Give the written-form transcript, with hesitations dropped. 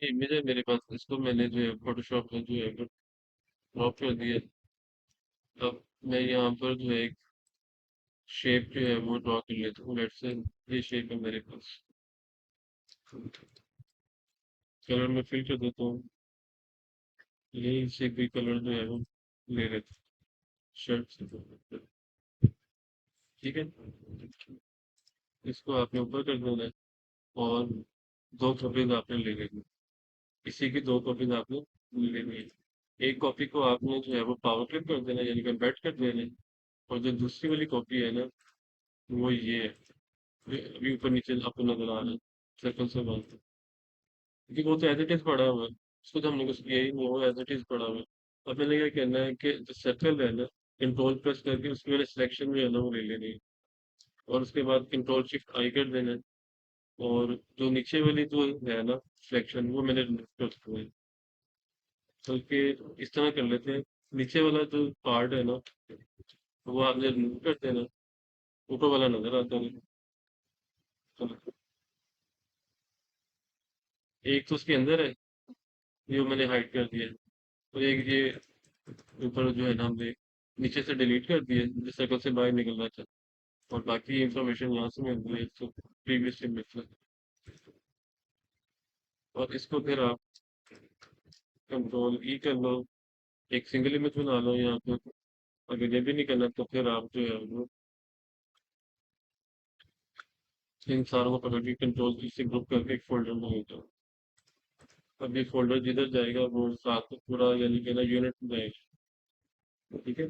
ये इमेज है मेरे पास, इसको मैंने जो है फोटोशॉप में जो है ड्रॉप कर दिया। अब मैं यहाँ पर जो है एक शेप जो है वो ड्रॉ कर लेता हूँ। लेट्स से ये शेप है मेरे पास। कलर में फिल कर देता हूँ। यही से कोई कलर जो है वो ले लेते हैं शर्ट से। ठीक है, इसको आपने ऊपर कर देना है और दो कॉपीज आपने ले लेनी है। इसी की दो कॉपीज आपने ले लेनी है। एक कॉपी को आपने जो है वो पावर क्लिक कर देना है, यानी कन्वर्ट कर देना है। और जो दूसरी वाली कॉपी है ना, वो ये है। ये अभी ऊपर नीचे आपको नजर आ रहा है सर्कल से बात, क्योंकि वो तो एज इट इज पड़ा हुआ है। उसको तो हमने कुछ किया ही नहीं, वो एज इट इज पड़ा हुआ है। अब मैंने क्या करना है कि जो सर्कल है ना, कंट्रोल प्रेस करके उसकी मैंने सिलेक्शन जो है ना वो ले लेनी है। और उसके बाद कंट्रोल शिफ्ट आई कर देना है। और जो नीचे वाली जो है ना सिलेक्शन, वो मैंने remove कर दिया है। बल्कि इस तरह कर लेते हैं, नीचे वाला जो पार्ट है ना वो आपने रिमूव कर देना, ऊपर वाला नजर आता है। चलो, एक तो उसके अंदर है, ये मैंने हाइड कर दिया है। और एक ये ऊपर जो है ना हमने नीचे से डिलीट कर दिया जिस सर्कल से बाहर निकलना था। और बाकी इंफॉर्मेशन यहाँ से मिल रही है तो प्रीवियसली मिल। और इसको फिर आप कंट्रोल ई कर लो, एक सिंगल इमेज बना लो यहाँ पे। अगर ये भी नहीं करना तो फिर आप जो है वो इन सारों को पकड़ के कंट्रोल की से ग्रुप करके एक फोल्डर में ले जाओ। अब ये फोल्डर जिधर जाएगा वो साथ में पूरा यानी कि ना यूनिट में जाएगा। ठीक है,